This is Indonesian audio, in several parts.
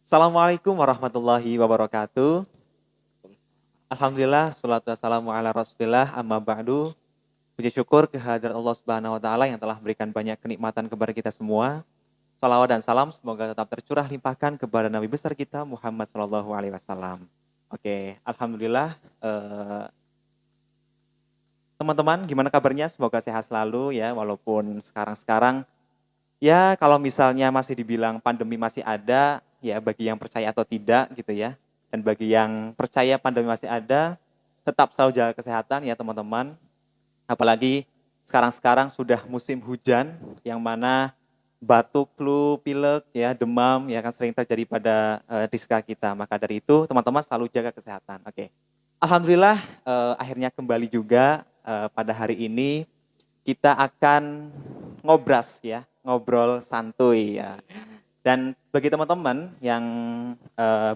Assalamualaikum warahmatullahi wabarakatuh. Alhamdulillah, salatu wassalamu ala rasulillah, amma ba'du. Puji syukur kehadirat Allah Subhanahu wa Ta'ala yang telah memberikan banyak kenikmatan kepada kita semua. Salawat dan salam semoga tetap tercurah limpahkan kepada Nabi besar kita Muhammad Sallallahu Alaihi Wasallam. Oke, alhamdulillah. Teman-teman, gimana kabarnya? Semoga sehat selalu ya, walaupun sekarang ya kalau misalnya masih dibilang pandemi masih ada, ya bagi yang percaya atau tidak gitu ya. Dan bagi yang percaya pandemi masih ada, tetap selalu jaga kesehatan ya teman-teman. Apalagi sekarang sudah musim hujan, yang mana batuk, flu, pilek, ya demam, ya kan sering terjadi pada di sekitar kita. Maka dari itu teman-teman selalu jaga kesehatan. Oke. Alhamdulillah akhirnya kembali juga pada hari ini kita akan ngobras ya, ngobrol santuy ya. Dan bagi teman-teman yang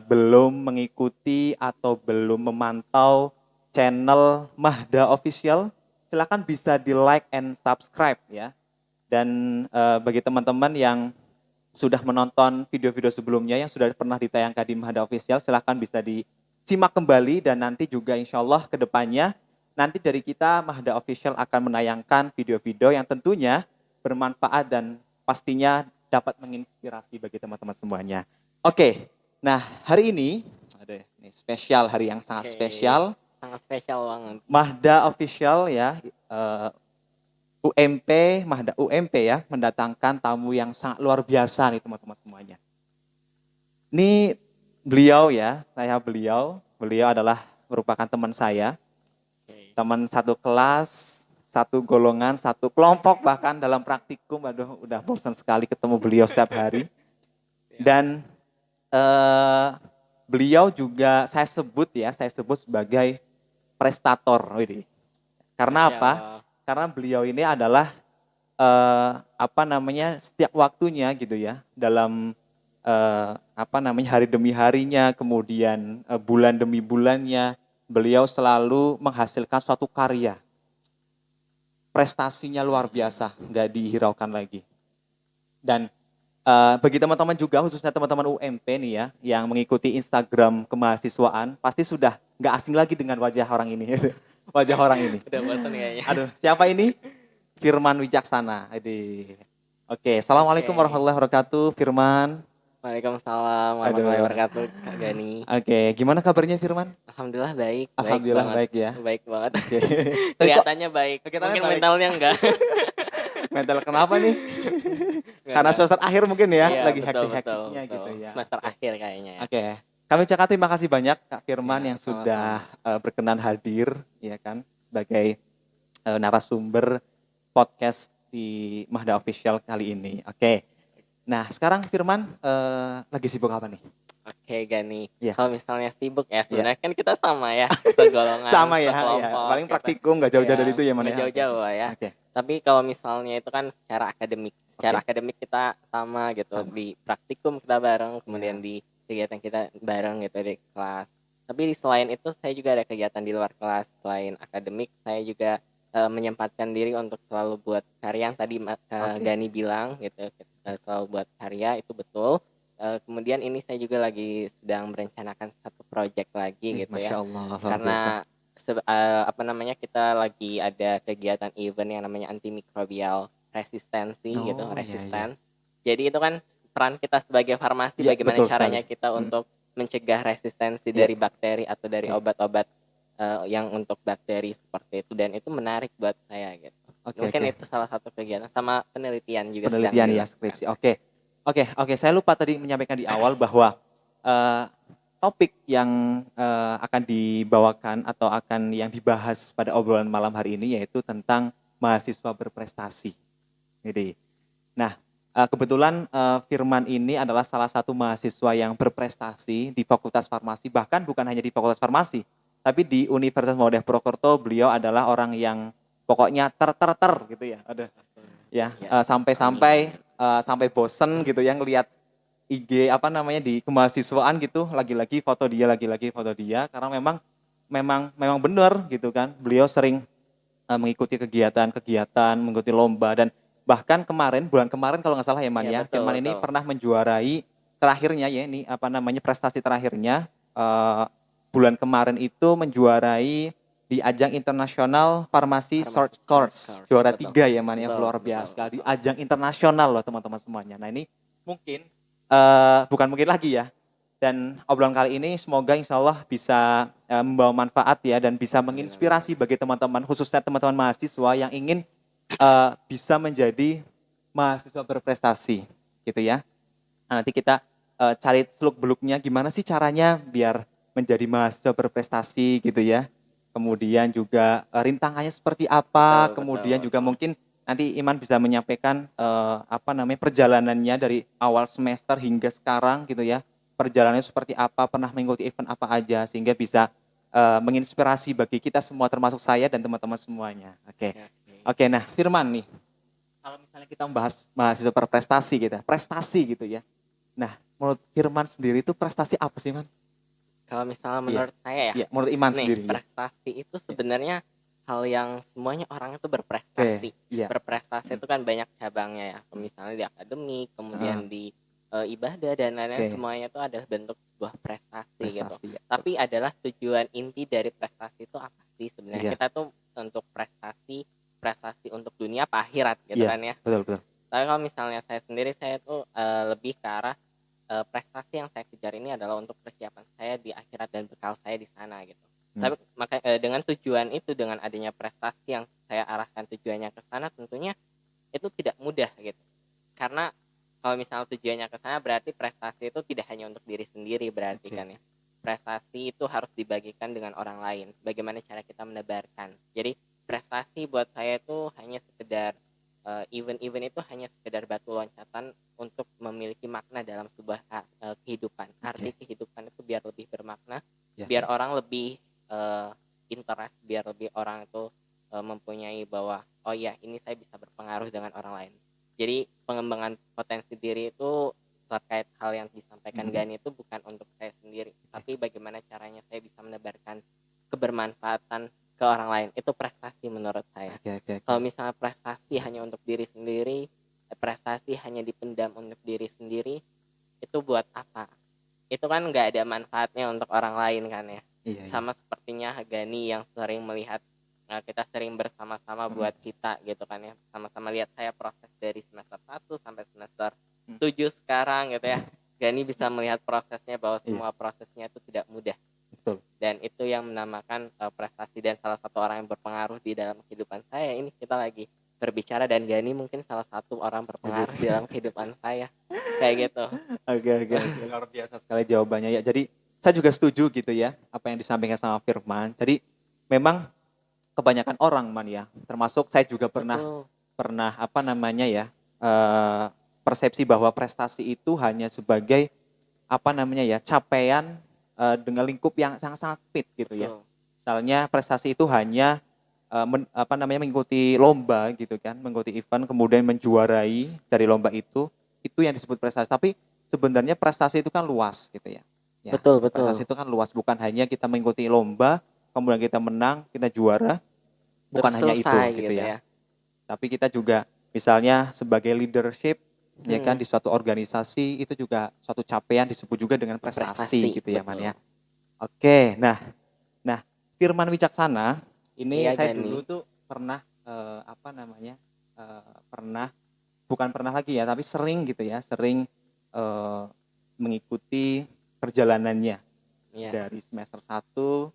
belum mengikuti atau belum memantau channel Mahda Official, silakan bisa di like and subscribe ya. Dan bagi teman-teman yang sudah menonton video-video sebelumnya yang sudah pernah ditayangkan di Mahda Official, silakan bisa disimak kembali dan nanti juga insya Allah ke depannya nanti dari kita Mahda Official akan menayangkan video-video yang tentunya bermanfaat dan pastinya dapat menginspirasi bagi teman-teman semuanya. Oke, nah hari ini, ini spesial, hari yang sangat spesial. Sangat spesial banget. Mahda Official ya, UMP, Mahda UMP ya, mendatangkan tamu yang sangat luar biasa nih teman-teman semuanya. Ini beliau ya, beliau adalah merupakan teman saya, teman satu kelas, satu golongan, satu kelompok bahkan dalam praktikum. Aduh, udah bosan sekali ketemu beliau setiap hari. Dan beliau juga saya sebut sebagai prestator. Karena apa? Karena beliau ini adalah setiap waktunya gitu ya, dalam hari demi harinya, kemudian bulan demi bulannya, beliau selalu menghasilkan suatu karya. Prestasinya luar biasa, nggak dihiraukan lagi. Dan bagi teman-teman juga, khususnya teman-teman UMP nih ya, yang mengikuti Instagram kemahasiswaan, pasti sudah nggak asing lagi dengan wajah orang ini. Wajah orang ini. Udah bosan kayaknya. Aduh, siapa ini? Firman Wijaksana. Oke, Assalamualaikum warahmatullahi wabarakatuh, Firman. Waalaikumsalam warahmatullahi wabarakatuh, Kak Gani. Oke, gimana kabarnya Firman? Alhamdulillah baik. Alhamdulillah baik ya. Baik banget. Oke. Kelihatannya baik. Kelihatannya mungkin baik. Mentalnya enggak. Mental kenapa nih? Karena semester akhir mungkin ya, iya, lagi hektik-hektiknya betul. gitu ya. Semester akhir kayaknya ya. Oke. Kami ucapkan terima kasih banyak Kak Firman Ya, yang sudah berkenan hadir ya kan sebagai narasumber podcast di Mahda Official kali ini. Oke. Nah, sekarang Firman lagi sibuk apa nih? Oke, Gani. Ya. Kalau misalnya sibuk ya, sebenarnya kan kita sama ya, segolongan, sama ya, sekelompok. paling praktikum nggak jauh-jauh dari itu ya, Nggak jauh-jauh lah ya. Oke. Tapi kalau misalnya itu kan secara akademik kita sama gitu. Di praktikum kita bareng, kemudian di kegiatan kita bareng gitu di kelas. Tapi selain itu saya juga ada kegiatan di luar kelas. Selain akademik, saya juga menyempatkan diri untuk selalu buat karya yang tadi Gani bilang gitu. Selalu buat karya, itu betul. Kemudian ini saya juga lagi sedang merencanakan satu proyek lagi gitu Masya ya. Allah, Karena kita lagi ada kegiatan event yang namanya antimikrobial resistensi gitu, resisten. Jadi itu kan peran kita sebagai farmasi, bagaimana caranya kita untuk mencegah resistensi dari bakteri atau dari obat-obat yang untuk bakteri seperti itu, dan itu menarik buat saya gitu. Mungkin itu salah satu kegiatan, sama penelitian juga. Penelitian ya, skripsi. Oke, saya lupa tadi menyampaikan di awal bahwa topik yang akan dibawakan atau yang dibahas pada obrolan malam hari ini yaitu tentang mahasiswa berprestasi. Nah, kebetulan Firman ini adalah salah satu mahasiswa yang berprestasi di Fakultas Farmasi, bahkan bukan hanya di Fakultas Farmasi, tapi di Universitas Muhammadiyah Purwokerto beliau adalah orang yang pokoknya gitu ya. Sampai bosen gitu ya ngelihat IG di kemahasiswaan gitu, lagi-lagi foto dia karena memang benar gitu kan. Beliau sering mengikuti kegiatan, mengikuti lomba, dan bahkan bulan kemarin kalau nggak salah ya Man ya, Firman ini pernah menjuarai terakhirnya ya ini prestasi terakhirnya bulan kemarin itu menjuarai di ajang internasional farmasi short course juara 3 ya Man ya, luar biasa di ajang internasional loh teman-teman semuanya. Nah ini mungkin bukan mungkin lagi ya, dan obrolan kali ini semoga insya Allah bisa membawa manfaat ya dan bisa menginspirasi bagi teman-teman, khususnya teman-teman mahasiswa yang ingin bisa menjadi mahasiswa berprestasi gitu ya. Nah, nanti kita cari seluk-beluknya gimana sih caranya biar menjadi mahasiswa berprestasi gitu ya. Kemudian juga rintangannya seperti apa, kemudian juga mungkin nanti Iman bisa menyampaikan perjalanannya dari awal semester hingga sekarang gitu ya. Perjalanannya seperti apa, pernah mengikuti event apa aja sehingga bisa menginspirasi bagi kita semua termasuk saya dan teman-teman semuanya. Oke, nah Firman nih. Kalau misalnya kita membahas mahasiswa berprestasi gitu, prestasi gitu ya. Nah, menurut Firman sendiri itu prestasi apa sih, Man? Kalau misalnya menurut saya ya, Iya, menurut Iman nih sendiri. prestasi itu sebenarnya hal yang semuanya orang itu berprestasi. Iya. Berprestasi itu kan banyak cabangnya ya. Misalnya di akademik, kemudian di ibadah dan lain-lain, semuanya itu adalah bentuk sebuah prestasi gitu. Ya. Tapi adalah tujuan inti dari prestasi itu apa sih sebenarnya? Kita tuh untuk prestasi untuk dunia apa akhirat gitu kan ya. Betul. Tapi kalau misalnya saya sendiri, saya tuh lebih ke arah prestasi yang saya kejar ini adalah untuk persiapan saya di akhirat dan bekal saya di sana gitu. Tapi dengan tujuan itu, dengan adanya prestasi yang saya arahkan tujuannya ke sana, tentunya itu tidak mudah gitu. Karena kalau misalnya tujuannya ke sana berarti prestasi itu tidak hanya untuk diri sendiri berarti kan ya. Prestasi itu harus dibagikan dengan orang lain. Bagaimana cara kita menebarkan. Jadi prestasi buat saya itu hanya sekedar event-event itu hanya sekedar batu loncatan untuk memiliki makna dalam sebuah kehidupan. Arti kehidupan itu biar lebih bermakna, biar orang lebih interest, biar lebih orang itu mempunyai bahwa oh ya ini saya bisa berpengaruh dengan orang lain. Jadi pengembangan potensi diri itu terkait hal yang disampaikan Gani itu bukan untuk saya sendiri, tapi bagaimana caranya saya bisa menebarkan kebermanfaatan ke orang lain. Itu prestasi menurut saya. Kalau misalnya prestasi hanya untuk diri sendiri, prestasi hanya dipendam untuk diri sendiri, itu buat apa? Itu kan nggak ada manfaatnya untuk orang lain kan ya. Sama sepertinya Gani yang sering melihat kita sering bersama-sama buat kita gitu kan ya. Sama-sama lihat saya proses dari semester 1 sampai semester 7 sekarang gitu ya. Gani bisa melihat prosesnya bahwa semua prosesnya itu tidak mudah. Betul. Dan itu yang menamakan prestasi, dan salah satu orang yang berpengaruh di dalam kehidupan saya. Ini kita lagi berbicara dan Gani mungkin salah satu orang berpengaruh di dalam kehidupan saya. Kayak gitu. Oke. Luar biasa sekali jawabannya ya. Jadi saya juga setuju gitu ya apa yang disampaikan sama Firman. Jadi memang kebanyakan orang Man ya, termasuk saya juga pernah persepsi bahwa prestasi itu hanya sebagai capaian dengan lingkup yang sangat-sangat sempit gitu ya. Misalnya prestasi itu hanya mengikuti lomba gitu kan, mengikuti event kemudian menjuarai dari lomba itu yang disebut prestasi. Tapi sebenarnya prestasi itu kan luas gitu ya. Betul. Prestasi itu kan luas, bukan hanya kita mengikuti lomba kemudian kita menang, kita juara, bukan hanya itu gitu ya. Tapi kita juga misalnya sebagai leadership ya kan di suatu organisasi, itu juga suatu capaian disebut juga dengan prestasi gitu ya Man ya. Oke, nah Firman Wicaksana ini saya dulu tuh pernah sering mengikuti perjalanannya dari semester 1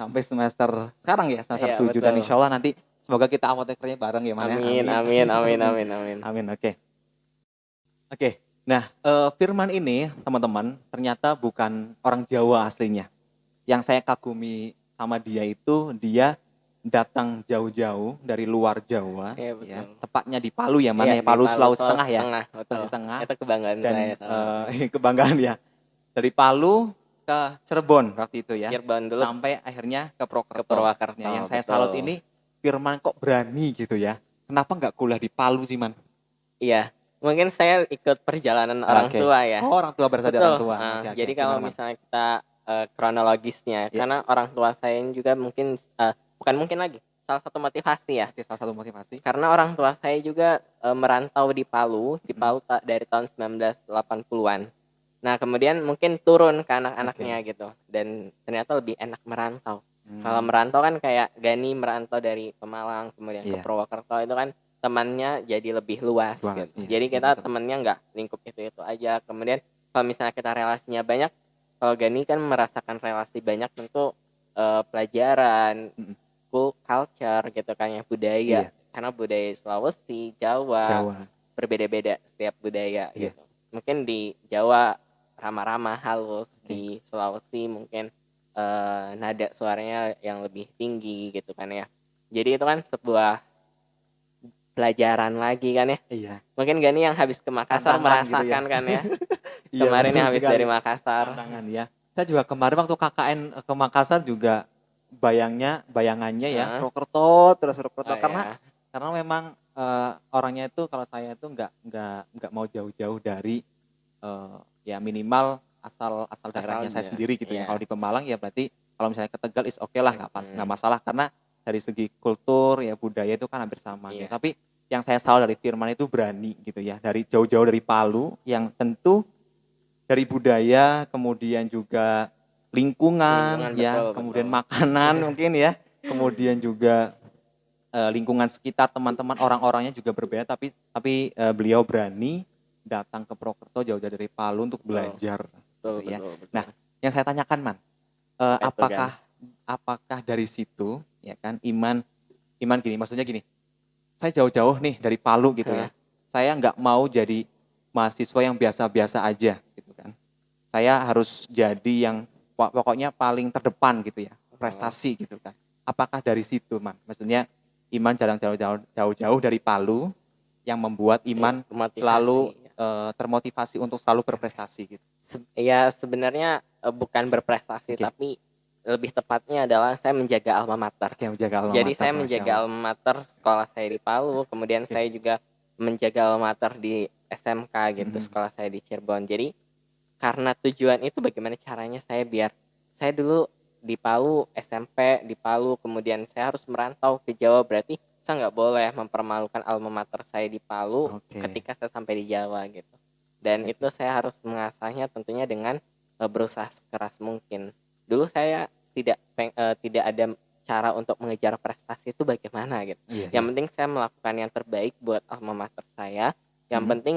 sampai semester sekarang ya, semester 7 dan insya Allah nanti semoga kita apotekernya bareng ya Man ya. Amin. Oke. Nah, Firman ini teman-teman ternyata bukan orang Jawa aslinya. Yang saya kagumi sama dia itu dia datang jauh-jauh dari luar Jawa, ya, tepatnya di Palu ya Man ya, Palu Sulawesi Tengah ya. Sulawesi Tengah. Itu kebanggaan dan, saya. Kebanggaan ya. Dari Palu ke Cirebon waktu itu ya. Cirebon dulu. Sampai akhirnya ke Purwokerto. Ya, yang saya salut ini Firman kok berani gitu ya. Kenapa nggak kuliah di Palu sih Man? Iya, mungkin saya ikut perjalanan orang tua ya. Oh, orang tua berarti orang tua. Jadi kalau misalnya kita kronologisnya, karena orang tua saya ini juga mungkin bukan mungkin lagi, salah satu motivasi ya. Salah satu motivasi. Karena orang tua saya juga merantau di Palu dari tahun 1980-an. Nah, kemudian mungkin turun ke Oke. anak-anaknya gitu, dan ternyata lebih enak merantau. Kalau Hmm, merantau kan kayak Gani merantau dari Pemalang kemudian ke iya, Purwokerto, itu kan temannya jadi lebih luas luas, gitu. iya, Jadi iya kita betul. temennya nggak lingkup itu-itu aja. Kemudian kalau misalnya kita relasinya banyak, kalau Gani kan merasakan relasi banyak tentu, pelajaran, Mm-mm. culture gitu kan ya, budaya. Iya, Karena budaya Sulawesi, Jawa, Jawa, berbeda-beda setiap budaya iya, gitu. Mungkin di Jawa ramah-ramah, halus, oke, di Sulawesi mungkin, nada suaranya yang lebih tinggi gitu kan ya. Jadi itu kan sebuah pelajaran lagi kan ya. iya, Mungkin Gani yang habis ke Makassar tantangan gitu ya. merasakan kan ya, Iya kemarin betul yang habis sekali, dari Makassar. tantangan ya. Saya juga kemarin waktu KKN ke Makassar juga bayangannya ya Heeh, Purwokerto terus oh Purwokerto ya, karena memang orangnya itu kalau saya itu nggak mau jauh-jauh dari ya minimal asal asal asal daerahnya saya da sendiri gitu ya. Kalau iya, di Pemalang ya berarti kalau misalnya ke Tegal is oke lah nggak mhm, masalah karena dari segi kultur ya budaya itu kan hampir sama gitu. iya, Tapi yang saya salut dari Firman itu berani gitu ya dari jauh-jauh dari Palu yang tentu dari budaya kemudian juga lingkungan lingkungan, ya betul kemudian betul. makanan mungkin ya kemudian juga lingkungan sekitar teman-teman orang-orangnya juga berbeda tapi beliau berani datang ke Purwokerto jauh-jauh dari Palu untuk Betul belajar betul gitu ya. betul Nah, betul. yang saya tanyakan Man, Apa itu kan? apakah apakah dari situ ya kan Iman Iman gini, maksudnya gini, saya jauh-jauh nih dari Palu gitu Heeh, ya. Saya nggak mau jadi mahasiswa yang biasa-biasa aja gitu kan. Saya harus jadi yang pokoknya paling terdepan gitu ya, oh, prestasi gitu kan. Apakah dari situ, Man? Maksudnya Iman jalan jauh-jauh dari Palu yang membuat iya, Iman termotivasi. selalu termotivasi untuk selalu berprestasi gitu. Ya sebenarnya, bukan berprestasi, Oke, tapi lebih tepatnya adalah saya menjaga alma mater. oke menjaga alma Jadi mater, saya Masya menjaga Allah. alma mater sekolah saya di Palu, kemudian Oke, saya juga menjaga alma mater di SMK gitu, mhm, sekolah saya di Cirebon. Jadi karena tujuan itu bagaimana caranya saya biar saya dulu di Palu, SMP di Palu, kemudian saya harus merantau ke Jawa, berarti saya nggak boleh mempermalukan alma mater saya di Palu oke, ketika saya sampai di Jawa gitu. Dan oke, itu saya harus mengasahnya tentunya dengan, berusaha sekeras mungkin. Dulu saya tidak ada cara untuk mengejar prestasi itu bagaimana gitu. iya Yang iya, penting saya melakukan yang terbaik buat alma mater saya, yang mhm, penting,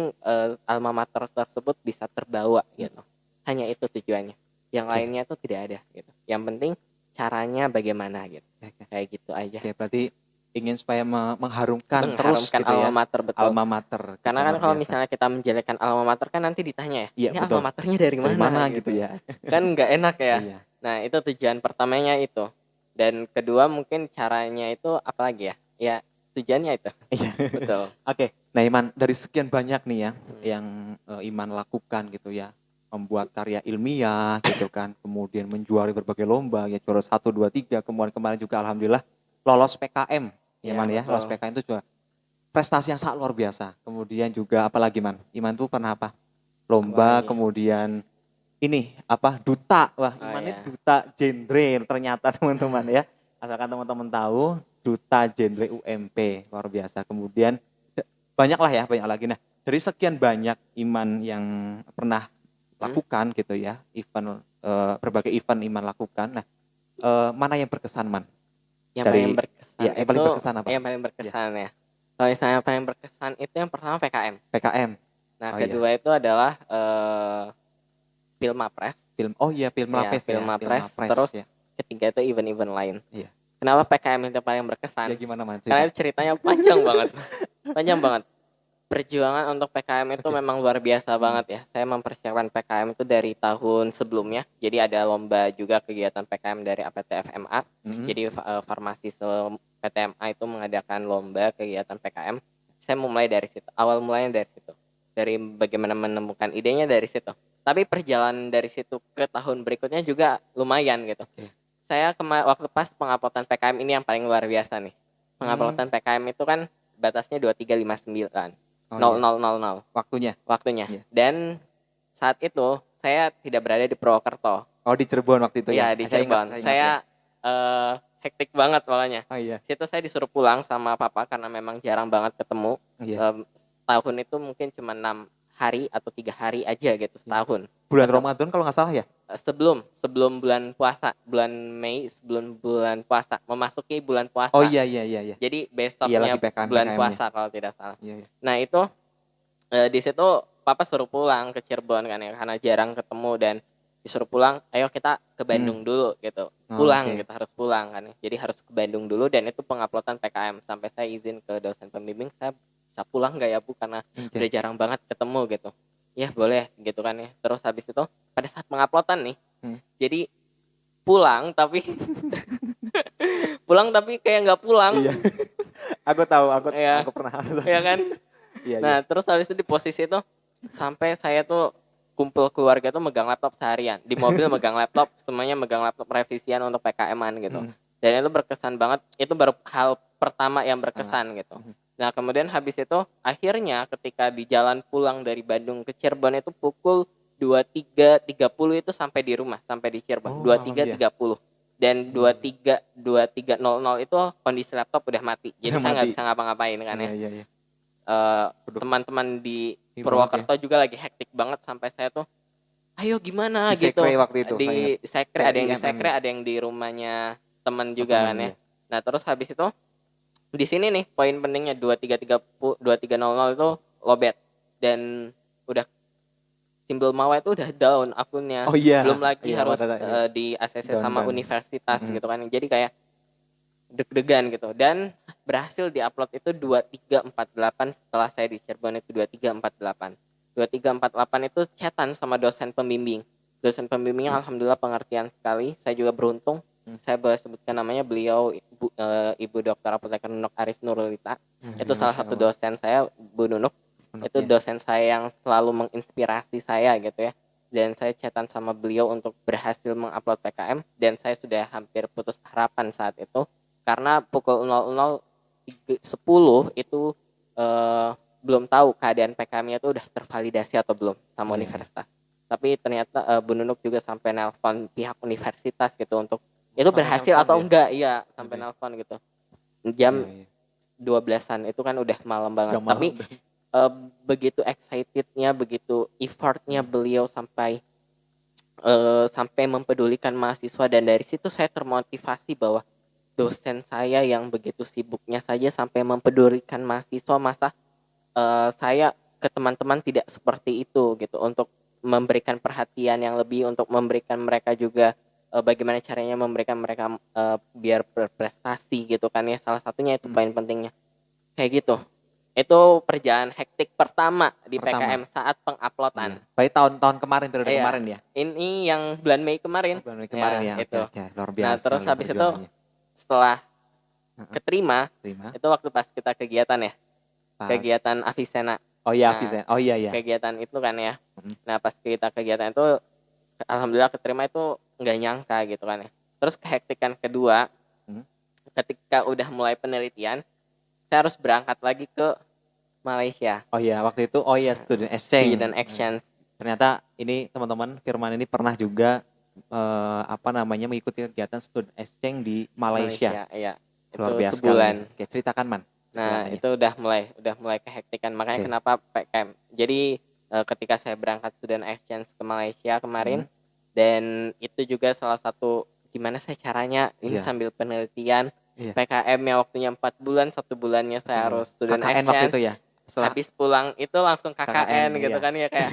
alma mater tersebut bisa terbawa mhm, gitu. Hanya itu tujuannya. Yang oke, lainnya tuh tidak ada gitu. Yang penting caranya bagaimana gitu. oke. Kayak gitu aja. Oke, berarti ingin supaya mengharumkan terus Mengharumkan gitu alma ya, mater, betul. alma mater gitu, Karena kan luar kalau biasa. misalnya kita menjelekkan alma mater kan nanti ditanya ya, Iya "Ini alma betul, maternya dari dari mana?" mana gitu gitu. ya. Kan nggak enak ya. Iya Nah, itu tujuan pertamanya itu. Dan kedua mungkin caranya itu apalagi ya? Ya tujuannya itu. iya. Betul. Oke, nah Iman, dari sekian banyak nih ya, Mhm. yang, Iman lakukan gitu ya, membuat karya ilmiah gitu kan, kemudian menjuari berbagai lomba, ya juara 1, 2, 3, kemudian kemarin juga alhamdulillah lolos PKM, ya Iya Man ya, lolos betul. PKM itu juga prestasi yang sangat luar biasa. Kemudian juga apalagi Man, Iman tuh pernah apa, lomba, Apalagi? kemudian ini apa, duta. Wah, Oh Iman ini ya. duta genre ternyata teman-teman ya. Asalkan teman-teman tahu, duta genre UMP, luar biasa. Kemudian banyak lah ya, banyak lagi. Nah, dari sekian banyak Iman yang pernah Mhm? lakukan gitu ya, berbagai event Iman lakukan. Nah, mana yang berkesan Man? Yang paling Dari berkesan ya yang paling itu berkesan apa? yang paling Ya, berkesan ya. Kalau misalnya paling berkesan itu yang pertama PKM. PKM. Nah, Oh iya, kedua itu adalah, Filmapres. oh iya film Ya, Lapes ya, film Filmapres, Lapres terus ya. ketiga itu event-event lain. Iya. Kenapa PKM itu paling Ya berkesan? gimana Man Karena cerita? itu ceritanya panjang banget, panjang banget. Perjuangan untuk PKM itu Oke. memang luar biasa Mhm. banget ya. Saya mempersiapkan PKM itu dari tahun sebelumnya. Jadi ada lomba juga kegiatan PKM dari APTFMA. Mhm. Jadi farmasi PTMA itu mengadakan lomba kegiatan PKM. Saya mulai dari situ. Awal mulanya dari situ. Dari bagaimana menemukan idenya dari situ. Tapi perjalanan dari situ ke tahun berikutnya juga lumayan gitu. Oke. Saya waktu pas penguploadan PKM ini yang paling luar biasa nih. Mmm, Penguploadan PKM itu kan batasnya 2359. oh nol iya, nol nol nol waktunya? waktunya. Iya. Dan saat itu saya tidak berada di Purwokerto. Oh di Cirebon waktu itu ya? Iya, di Cirebon. Saya ingat ya. Saya, hektik banget pokoknya. Oh iya, Situ saya disuruh pulang sama papa karena memang jarang banget ketemu. iya, Setahun itu mungkin cuma 6 hari atau 3 hari aja gitu setahun. Bulan Ketemu Ramadan kalau nggak salah ya? sebelum bulan puasa, bulan Mei sebelum bulan puasa, memasuki bulan Oh puasa. iya iya iya iya. Jadi Iya lagi besoknya PKM bulan PKM-nya. puasa kalau tidak salah. Iya iya. Nah itu di situ papa suruh pulang ke Cirebon kan ya, karena jarang ketemu, dan disuruh pulang, ayo kita ke Bandung dulu gitu. Oh, Pulang oke. gitu, harus pulang kan ya. Jadi harus ke Bandung dulu, dan itu penguploadan PKM. Sampai saya izin ke dosen pembimbing, saya bisa pulang nggak ya Bu, karena Oke. udah jarang banget ketemu gitu. Ya boleh gitu kan ya. Terus habis itu pada saat penguploadan nih, jadi pulang tapi pulang tapi kayak nggak pulang. Iya. Aku tahu, Ya, aku pernah. ya kan. Iya iya. Nah terus habis itu di posisi itu sampai saya tuh kumpul keluarga tuh megang laptop seharian, di mobil megang laptop, semuanya megang laptop revisian untuk PKM-an gitu. Dan itu berkesan banget, itu baru hal pertama yang berkesan gitu. Nah kemudian habis itu akhirnya ketika di jalan pulang dari Bandung ke Cirebon itu pukul 23.30 itu sampai di rumah, sampai di Cirebon Oh, malam ya. 23.30. Dan 23.00 itu kondisi laptop udah mati, jadi Udah saya nggak mati. bisa ngapa-ngapain kan ya. Iya iya iya. Aduh, Teman-teman di ini banget ya. Purwokerto juga lagi hektik banget, sampai saya tuh ayo gimana Di gitu, Sekre waktu itu, saya ingat. di Sekre, ada yang di IMM Sekre, ya. ada yang di rumahnya teman Oh, juga teman kan ya. ya. Nah terus habis itu di sini nih poin pentingnya, 23.00 itu lowbat, dan udah Simbol Mawar itu udah down akunnya, Oh iya. belum lagi Iya, harus iya. di ACC Down sama down. universitas gitu kan, jadi kayak deg-degan gitu. Dan berhasil diupload itu 23.48 setelah saya di Cirebon itu 23.48. 23.48 itu chatan sama dosen pembimbing. Dosen pembimbingnya alhamdulillah pengertian sekali. Saya juga beruntung. Saya boleh sebutkan namanya, beliau Ibu Dr. Apoteker Nunuk Aris Nurulita. Itu salah Masya satu Allah. dosen saya, Bu Nunuk. Itu Ya. dosen saya yang selalu menginspirasi saya gitu ya. Dan saya chatan sama beliau untuk berhasil mengupload PKM, dan saya sudah hampir putus harapan saat itu. Karena pukul 00.10 itu belum tahu keadaan PKM-nya itu udah tervalidasi atau belum sama universitas. Tapi ternyata Bu Nunuk juga sampai nelpon pihak universitas gitu untuk itu Sampai berhasil nelpon atau ya? enggak, iya sampai Oke. nelpon gitu. Jam Iya, iya. 12-an itu kan udah malam banget. Udah Tapi malam. begitu excitednya, begitu effortnya beliau sampai mempedulikan mahasiswa, dan dari situ saya termotivasi bahwa dosen saya yang begitu sibuknya saja sampai mempedulikan mahasiswa, masa saya ke teman-teman tidak seperti itu gitu, untuk memberikan perhatian yang lebih, untuk memberikan mereka juga bagaimana caranya memberikan mereka biar berprestasi gitu kan ya, salah satunya itu poin pentingnya kayak gitu. Itu perjalanan hektik pertama di Pertama. PKM saat penguploadan. Iya. Baik tahun kemarin, periode Iya, kemarin ya? ini yang bulan Mei Oh, kemarin. bulan Mei kemarin Ya, ya. Oke itu. oke. Luar Nah, biasa terus loh habis itu perjuangannya. setelah Heeh. keterima, Terima. itu waktu pas kita kegiatan ya, Pas. kegiatan Avicenna. Oh iya, Nah, Vincent. Oh iya iya. kegiatan itu kan ya. Nah, pas kita kegiatan itu, alhamdulillah keterima, itu nggak nyangka gitu kan ya. Terus kehektikan kedua, ketika udah mulai penelitian, saya harus berangkat lagi ke Malaysia. Oh iya, waktu itu student exchange. Student exchange. Ternyata ini teman-teman, Firman ini pernah juga mengikuti kegiatan student exchange di Malaysia. Iya. Luar Itu biasa sekali nih. sebulan. Oke, ceritakan Man. Nah, Ceritanya. itu udah mulai kehektikan. Makanya Oke. kenapa PKM. Jadi ketika saya berangkat student exchange ke Malaysia kemarin, dan itu juga salah satu gimana saya caranya ini Iya. sambil penelitian. Iya. PKM-nya waktunya 4 bulan, 1 bulannya saya harus student KKN waktu exchange. itu ya? Habis pulang itu langsung KKN gitu iya. kan ya, kayak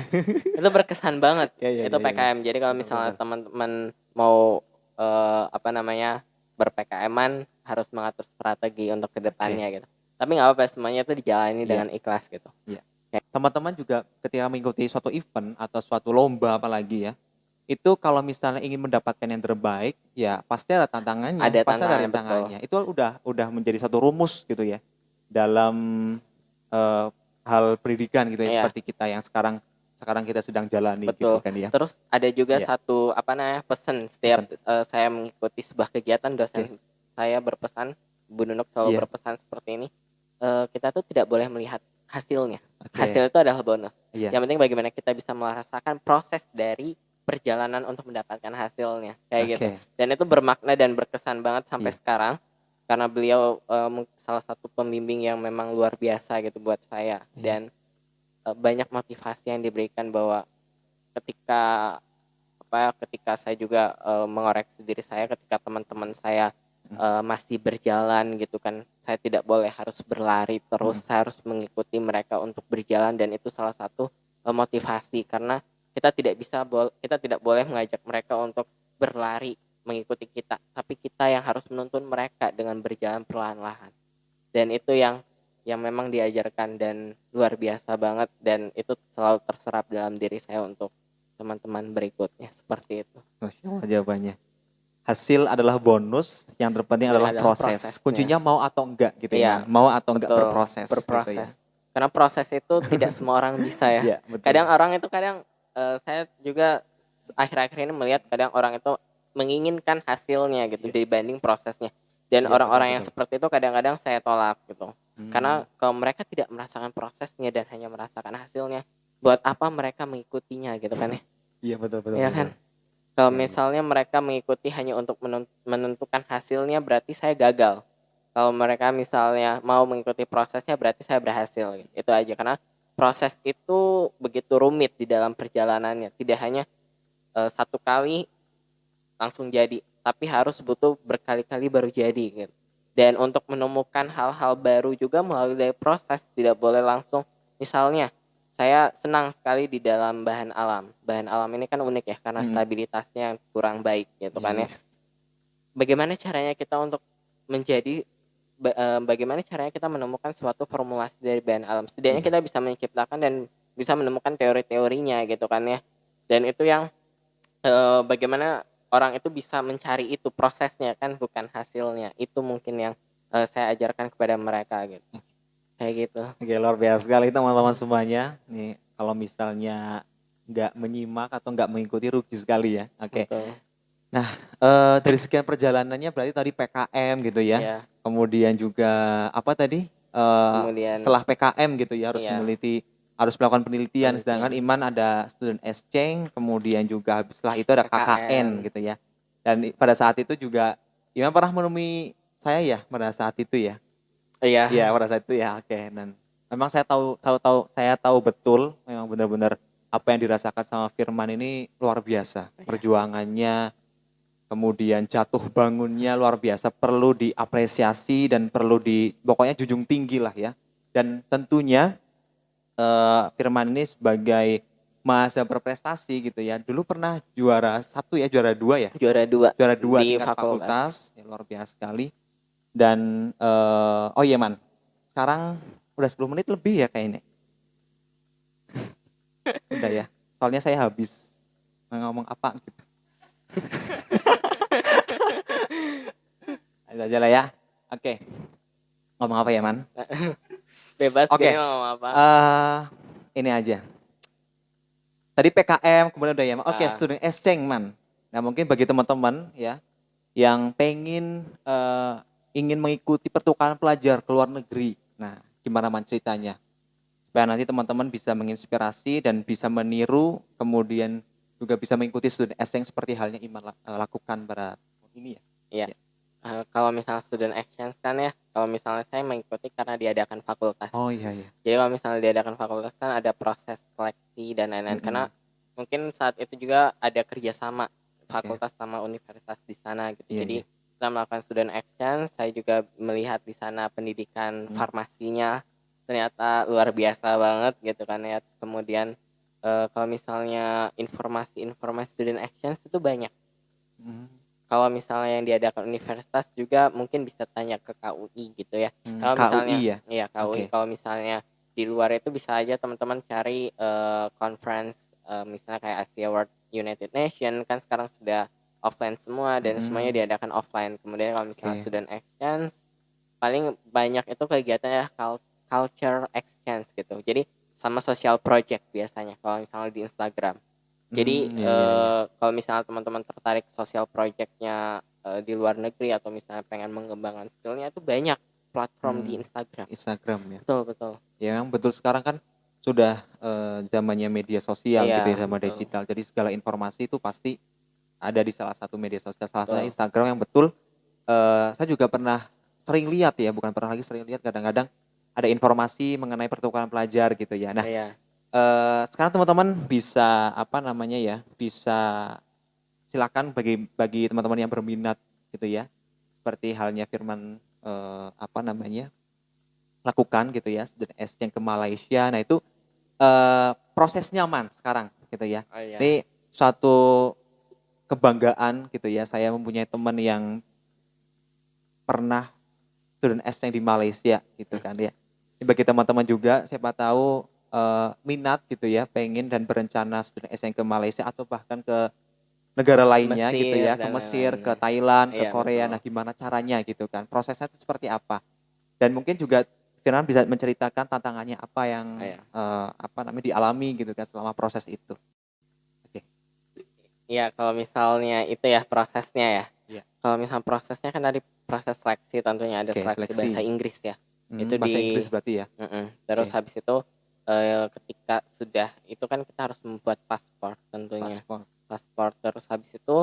itu berkesan banget. Iya. Itu PKM. Jadi kalau misalnya teman-teman mau ber-PKM-an, harus mengatur strategi untuk kedepannya gitu. Tapi nggak apa-apa, semuanya itu dijalani dengan ikhlas gitu. Iya. Teman-teman juga ketika mengikuti suatu event atau suatu lomba apalagi ya, itu kalau misalnya ingin mendapatkan yang terbaik, ya pasti ada tantangannya, Ada pasti ada tantangannya, rintangannya. Itu udah menjadi satu rumus gitu ya dalam hal pendidikan gitu ya, Iya. seperti kita yang sekarang kita sedang jalani gitu Betul. kan ya. Terus ada juga Iya. satu pesan setiap saya mengikuti sebuah kegiatan, dosen saya berpesan, Bu Nunuk selalu Iya. berpesan seperti ini, kita tuh tidak boleh melihat hasilnya. Oke. Hasil itu adalah bonus. Iya. Yang penting bagaimana kita bisa merasakan proses dari perjalanan untuk mendapatkan hasilnya, kayak gitu. Dan itu bermakna dan berkesan banget sampai sekarang, karena beliau salah satu pembimbing yang memang luar biasa gitu buat saya. Dan banyak motivasi yang diberikan bahwa ketika ketika saya juga mengoreksi diri saya ketika teman-teman saya Mhm. masih berjalan gitu kan, saya tidak boleh harus berlari terus, Mhm. saya harus mengikuti mereka untuk berjalan, dan itu salah satu motivasi karena kita tidak boleh mengajak mereka untuk berlari mengikuti kita, tapi kita yang harus menuntun mereka dengan berjalan perlahan-lahan. Dan itu yang memang diajarkan dan luar biasa banget, dan itu selalu terserap dalam diri saya untuk teman-teman berikutnya, seperti itu. Masya Allah jawabannya. Hasil adalah bonus, yang terpenting Dan adalah adalah proses. Kuncinya prosesnya. mau atau enggak gitu ya, Man. Iya, Mau atau enggak betul, berproses gitu ya. berproses. Karena proses itu tidak semua orang bisa ya. Iya, betul. Kadang orang itu saya juga akhir-akhir ini melihat kadang orang itu menginginkan hasilnya gitu Iya. dibanding prosesnya. Dan Iya, betul orang-orang yang betul. seperti itu kadang-kadang saya tolak gitu. Hmm. Karena kalau mereka tidak merasakan prosesnya dan hanya merasakan hasilnya, buat apa mereka mengikutinya gitu kan ya? Iya, betul betul Iya betul. kan? Kalau Iya, iya. misalnya mereka mengikuti hanya untuk menentukan hasilnya, berarti saya gagal. Kalau mereka misalnya mau mengikuti prosesnya, berarti saya berhasil. Itu aja, karena proses itu begitu rumit di dalam perjalanannya. Tidak hanya satu kali langsung jadi, tapi harus butuh berkali-kali baru jadi gitu. Dan untuk menemukan hal-hal baru juga melalui proses, tidak boleh langsung. Misalnya saya senang sekali di dalam bahan alam. Bahan alam ini kan unik ya karena Mhm. stabilitasnya yang kurang baik gitu Iya, kan ya. iya. Bagaimana caranya kita untuk menjadi bagaimana caranya kita menemukan suatu formulasi dari bahan alam? Setidaknya Iya. kita bisa menciptakan dan bisa menemukan teori-teorinya gitu kan ya. Dan itu yang bagaimana orang itu bisa mencari itu prosesnya kan bukan hasilnya. Itu mungkin yang saya ajarkan kepada mereka gitu. Kayak gitu. Oke, luar biasa sekali teman-teman semuanya. Nih, kalau misalnya nggak menyimak atau nggak mengikuti rugi sekali ya. Oke. Betul. Nah, dari sekian perjalanannya berarti tadi PKM gitu ya. Iya. Kemudian juga apa tadi? Kemudian Setelah PKM gitu ya iya, harus melakukan penelitian, sedangkan penelitian, Iman ada student exchange, kemudian juga setelah itu ada KKN KKN. gitu ya. Dan pada saat itu juga Iman pernah menemui saya ya pada saat itu ya. Iya. Iya, pada saat itu ya, oke. Dan memang saya tahu betul memang benar-benar apa yang dirasakan sama Firman ini luar biasa. Iya. Perjuangannya, kemudian jatuh bangunnya luar biasa, perlu diapresiasi dan perlu pokoknya junjung tinggi lah ya. Dan tentunya Firman ini sebagai mahasiswa berprestasi gitu ya, dulu pernah juara 1 ya, juara 2 ya? Juara 2 Juara 2 di tingkat fakultas. fakultas, ya luar biasa sekali. Dan oh iya Man, sekarang udah 10 menit lebih ya kayaknya. Udah ya. Soalnya saya habis ngomong apa gitu. Itu aja lah ya. Oke. Ngomong apa ya Man? Bebas Oke. gini mau apa? Ini aja. Tadi PKM kemudian udah ya Man. Oke, Ah, student exchange Man. Nah mungkin bagi teman-teman ya yang ingin mengikuti pertukaran pelajar ke luar negeri. Nah, gimana Man ceritanya? Supaya nanti teman-teman bisa menginspirasi dan bisa meniru, kemudian juga bisa mengikuti student exchange seperti halnya Iman lakukan pada tahun ini ya. iya. Ya. Kalau misalnya student exchange kan ya, kalau misalnya saya mengikuti karena diadakan fakultas. Oh iya iya. Jadi kalau misalnya diadakan fakultas kan ada proses seleksi dan lain-lain. Karena Mm-mm. mungkin saat itu juga ada kerjasama Oke. fakultas sama universitas di sana gitu. Iya Jadi iya. kita melakukan student exchange, saya juga melihat di sana pendidikan Mm. farmasinya ternyata luar biasa banget gitu kan ya. Kemudian kalau misalnya informasi-informasi student exchange itu banyak. Mm. Kalau misalnya yang diadakan universitas juga mungkin bisa tanya ke KUI gitu ya. Kalau KUI misalnya ya. iya KUI, Oke. kalau misalnya di luar itu bisa aja teman-teman cari conference misalnya kayak Asia World United Nation kan sekarang sudah offline semua dan semuanya Mm. diadakan offline. Kemudian kalau misalnya Oke. student exchange paling banyak itu kegiatannya culture exchange gitu. Jadi sama social project biasanya kalau misalnya di Instagram. Jadi, Iya iya iya. kalau misalnya teman-teman tertarik sosial project-nya, di luar negeri atau misalnya pengen mengembangkan skill-nya itu banyak platform di Instagram. Instagram ya. Betul betul. Ya memang betul sekarang kan sudah zamannya media sosial gitu ya, Iya, sama betul digital. Jadi segala informasi itu pasti ada di salah satu media sosial, salah satunya betul. Instagram yang betul. Saya juga pernah sering lihat ya, bukan pernah lagi sering lihat kadang-kadang ada informasi mengenai pertukaran pelajar gitu ya. Nah, Iya Sekarang teman-teman bisa apa namanya ya, bisa silakan bagi teman-teman yang berminat gitu ya. Seperti halnya Firman apa namanya? Lakukan gitu ya, student exchange ke Malaysia. Nah, itu prosesnya aman sekarang gitu ya. Oh iya. Ini suatu kebanggaan gitu ya, saya mempunyai teman yang pernah student exchange di Malaysia gitu kan ya. Ini bagi teman-teman juga siapa tahu minat gitu ya, pengen dan berencana student exchange ke Malaysia atau bahkan ke negara lainnya gitu Mesir ya, ke dan Mesir, ke lain-lain. Thailand, ke Iya Korea. betul. Nah, gimana caranya gitu kan? Prosesnya itu seperti apa? Dan mungkin juga Firman bisa menceritakan tantangannya apa yang Oh iya. apa namanya dialami gitu kan selama proses itu. Oke. Iya, kalau misalnya itu ya prosesnya ya. Iya. Kalau misal prosesnya kan tadi proses seleksi, tentunya ada Oke, seleksi bahasa seleksi. Inggris ya. Itu Bahasa di Inggris berarti ya? terus Oke. habis itu, ketika sudah itu kan kita harus membuat paspor tentunya. Paspor. Paspor, terus habis itu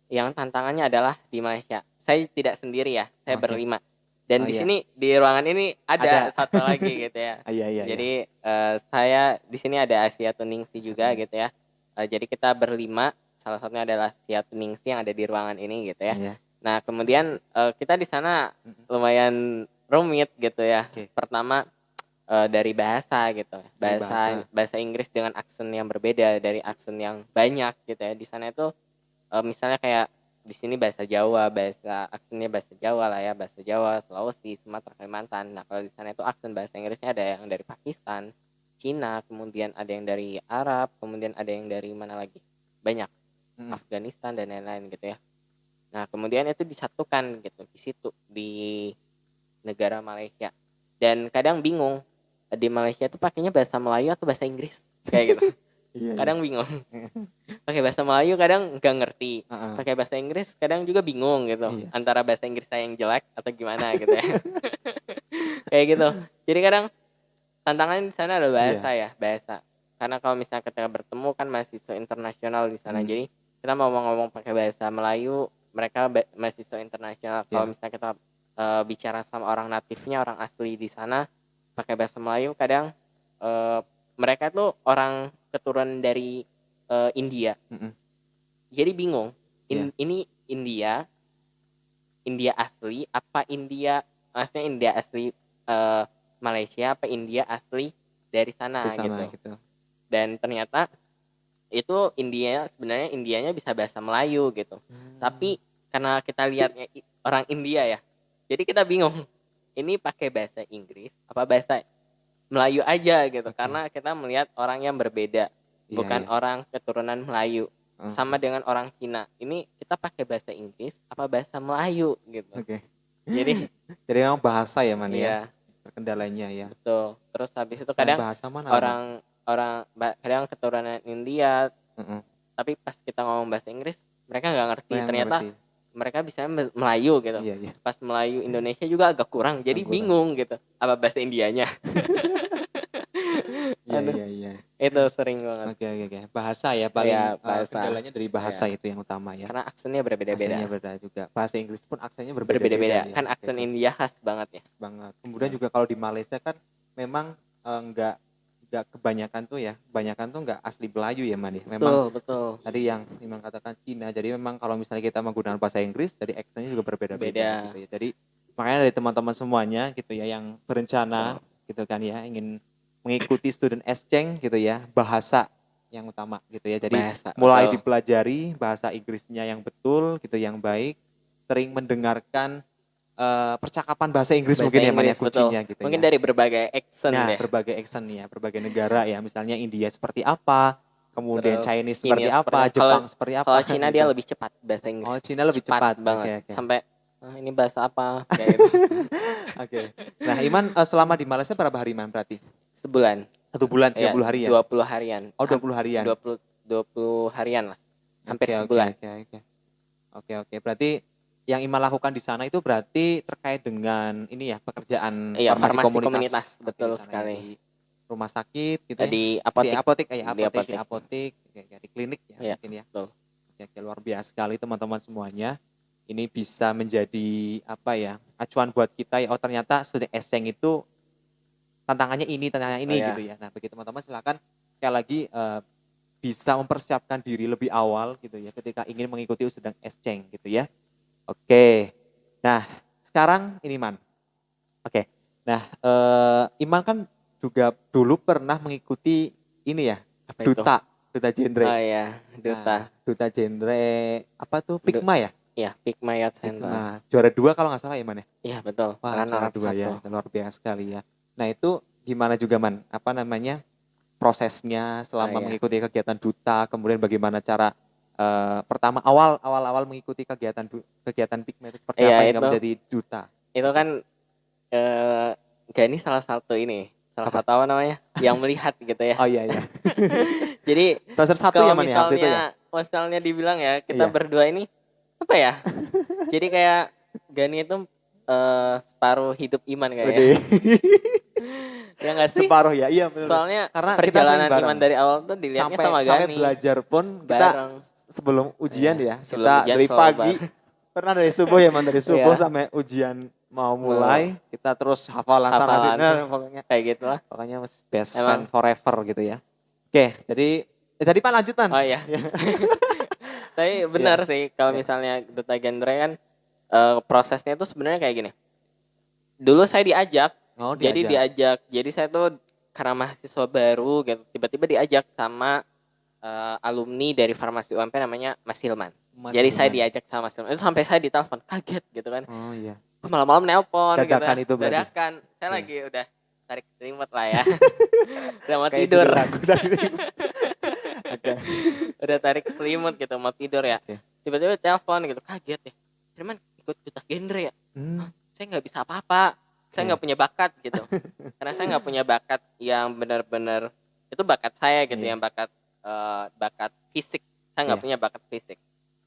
yang tantangannya adalah di Malaysia. Saya tidak sendiri ya, saya Oke. berlima. Dan Oh di iya. sini di ruangan ini ada Ada. satu lagi gitu ya. Ah, iya iya iya. Jadi, saya di sini ada Asia Tuningsi juga Satu. gitu ya. Jadi kita berlima, salah satunya adalah Asia Tuningsi yang ada di ruangan ini gitu ya. Iya. Nah kemudian, kita di sana Mhm. lumayan rumit gitu ya. Oke. Pertama, dari bahasa gitu, Dari bahasa bahasa. bahasa Inggris dengan aksen yang berbeda dari aksen yang banyak gitu ya. Di sana itu, misalnya kayak di sini bahasa Jawa, aksennya bahasa Jawa lah ya, bahasa Jawa, Sulawesi, Sumatera, Kalimantan. Nah, kalau di sana itu aksen bahasa Inggrisnya ada yang dari Pakistan, Cina, kemudian ada yang dari Arab, kemudian ada yang dari mana lagi? Banyak, Mhm. Afghanistan dan lain-lain gitu ya. Nah, kemudian itu disatukan gitu di situ di negara Malaysia. Dan kadang bingung, di Malaysia tuh pakainya bahasa Melayu atau bahasa Inggris? Kayak gitu. Iya iya. Kadang bingung. Pakai bahasa Melayu kadang nggak ngerti, Heeh. pakai bahasa Inggris kadang juga bingung gitu, Iya. antara bahasa Inggris saya yang jelek atau gimana gitu ya. Kayak gitu. Jadi kadang tantangan di sana adalah Iya. bahasa ya, bahasa. Karena kalau misalnya kita bertemu kan mahasiswa internasional di sana, Mhm. jadi kita mau ngomong pakai bahasa Melayu, mereka mahasiswa internasional. Kalau Iya. misalnya kita, bicara sama orang natifnya, orang asli di sana, pakai bahasa Melayu kadang, eee, mereka tuh orang keturunan dari, India. Mhm. Jadi bingung, Iya. ini India asli apa India, maksudnya India asli, Malaysia apa India asli dari Dari sana sana gitu. gitu. Dan ternyata itu India sebenarnya Indianya bisa bahasa Melayu gitu. Mmm. Tapi karena kita lihatnya orang India ya, jadi kita bingung, ini pakai bahasa Inggris apa bahasa Melayu aja gitu, Oke. karena kita melihat orang yang berbeda, Iya bukan iya. orang keturunan Melayu. Heeh Sama heeh. dengan orang Cina, ini kita pakai bahasa Inggris apa bahasa Melayu gitu. Oke. Jadi Jadi memang bahasa ya, Man, ya? iya, Terkendalanya ya? betul. Terus habis itu Selain kadang bahasa mana, Man? orang orang kadang keturunan India, Mhm. tapi pas kita ngomong bahasa Inggris, mereka nggak ngerti. Yang Ternyata ngerti. mereka bisa Melayu gitu. Iya iya. Pas Melayu Indonesia juga agak kurang, jadi Yang kurang. bingung gitu, apa bahasa Indianya. Iya Aduh, iya iya. itu sering banget. Oke oke oke. Bahasa ya paling, Ya bahasa. kendalanya dari bahasa Ya, itu yang utama ya? karena aksennya Aksennya berbeda-beda. beda juga. Bahasa Inggris pun aksennya berbeda-beda Berbeda-beda, ya? kan Oke aksen oke. India khas banget ya. Banget. Kemudian Nah, juga kalau di Malaysia kan memang, nggak kebanyakan tuh ya, kebanyakan tuh nggak asli Melayu ya, Man, ya? Memang betul betul, tadi yang Imam katakan Cina, jadi memang kalau misalnya kita menggunakan bahasa Inggris, jadi aksennya juga berbeda-beda gitu beda, ya. Jadi makanya dari teman-teman semuanya gitu ya yang berencana betul. gitu kan ya, ingin mengikuti student exchange gitu ya, bahasa yang utama gitu ya. Jadi Bahasa, mulai betul. dipelajari bahasa Inggrisnya yang betul gitu, yang baik, sering mendengarkan, percakapan bahasa Inggris Bahasa mungkin ya, Man, ya, Inggris, betul. kuncinya gitu Mungkin ya. dari berbagai accent Nah, deh. berbagai accent ya, berbagai negara ya, misalnya India seperti apa, kemudian Terus Chinese seperti Chinese seperti apa, kalau Jepang seperti apa kalau Cina dia gitu. lebih cepat bahasa Oh, Inggrisnya, Cina lebih cepat cepat. banget. Oke oke. Sampai, ini bahasa apa?" Kayak gitu. Oke. Nah, Iman, selama di Malaysia berapa hari, Man, berarti? Sebulan. 1 bulan, Ya, 30 hari ya? 20 harian. Oh, 20 harian. 20 harian lah. Hampir Oke oke sebulan. oke oke. Oke oke. Berarti yang Iman lakukan di sana itu berarti terkait dengan ini ya, pekerjaan Iya, farmasi farmasi komunitas, komunitas. Oke, di betul sana ya, sekali. di rumah sakit gitu ya? Di Di apotik, apotek, di di apotik. apotek, oke oke, di klinik ya Iya, mungkin ya? betul. Oke oke, luar biasa sekali teman-teman semuanya. Ini bisa menjadi apa ya, acuan buat kita ya, oh ternyata student exchange itu tantangannya ini Oh gitu ya, ya. Nah, bagi teman-teman silakan sekali lagi bisa mempersiapkan diri lebih awal gitu ya ketika ingin mengikuti sidang exchange gitu ya. Oke. Nah, sekarang ini Man. Oke. Nah, Iman kan juga dulu pernah mengikuti ini ya, Apa itu? duta genre. Oh ya, Nah, duta. duta genre apa tuh? Du- Pikma ya? ya, Pikma Youth Center. Pikma. Juara 2 kalau nggak salah ya Man ya? Iya betul. Wah, juara Runner up 2 ya, 1. luar biasa sekali ya. Nah, itu gimana juga Man? Apa namanya? Prosesnya Oh selama ya. mengikuti kegiatan duta, kemudian bagaimana cara pertama awal mengikuti kegiatan Pikma itu seperti Iya apa hingga itu. menjadi duta? Itu Gitu. kan Gani salah satu ini. Salah Apa? satu apa namanya? Yang melihat gitu ya. Oh iya iya. Jadi Semester 1 ya kalau Man ya waktu itu ya? misalnya dibilang ya kita Iya. berdua ini apa ya? Jadi kayak Gani itu separuh hidup Iman kayak ya. Wede. Ya nggak sih? Separuh ya, iya betul. Soalnya Karena kita sering perjalanan Iman bareng. dari awal tuh dilihatnya Sampai sama sampai Gani belajar pun kita bareng. sebelum ujian ya, Sebelum kita ujian dari selalu pagi pernah dari subuh ya Man, dari subuh Iya, sampai ujian mau mau mulai, kita terus hafalan sana sini hafalan pokoknya. kayak gitu lah. Pokoknya best friend Emang. forever gitu ya. Oke, jadi tadi Pak lanjut Man. Oh iya. Ya. Tapi benar sih kalau misalnya duta genre kan prosesnya itu sebenarnya kayak gini. Dulu saya diajak, Oh, diajak. Jadi saya tuh karena mahasiswa baru gitu, tiba-tiba diajak sama alumni dari Farmasi UMP namanya Mas Hilman. Jadi saya diajak sama Mas Hilman. Itu sampai saya ditelepon, kaget gitu kan. Oh iya. Malam-malam nelpon gitu. Dadakan itu berarti. Dadakan. Saya Iya. lagi udah tarik selimut lah ya. Udah mau Kayak tidur. judul lagu tadi. Oke. Udah tarik selimut gitu mau tidur ya. Oke. Tiba-tiba telepon gitu, kaget ya. Firman ikut duta genre ya. Saya nggak bisa apa-apa. Saya nggak punya bakat gitu. Karena saya nggak punya bakat yang benar-benar itu bakat saya gitu, yang bakat fisik. Saya nggak punya bakat fisik.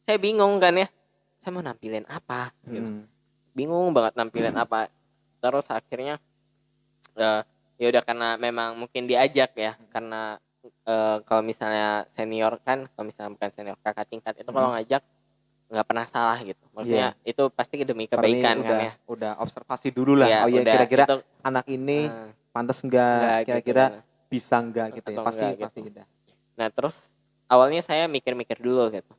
Saya bingung kan ya. Saya mau nampilin apa gitu. Bingung banget nampilin apa. Terus akhirnya ya udah karena memang mungkin diajak ya, karena kalau misalnya senior kan, kalau misalnya bukan senior kakak tingkat itu kalau ngajak nggak pernah salah gitu. Maksudnya itu pasti demi kebaikan kan ya. Udah observasi dulu lah. Ya, Oh ya udah, kira-kira itu, anak ini pantas enggak enggak, gitu kira-kira kan. bisa enggak gitu ya. Atau Pasti enggak pasti gitu. udah. Nah terus awalnya saya mikir-mikir dulu gitu.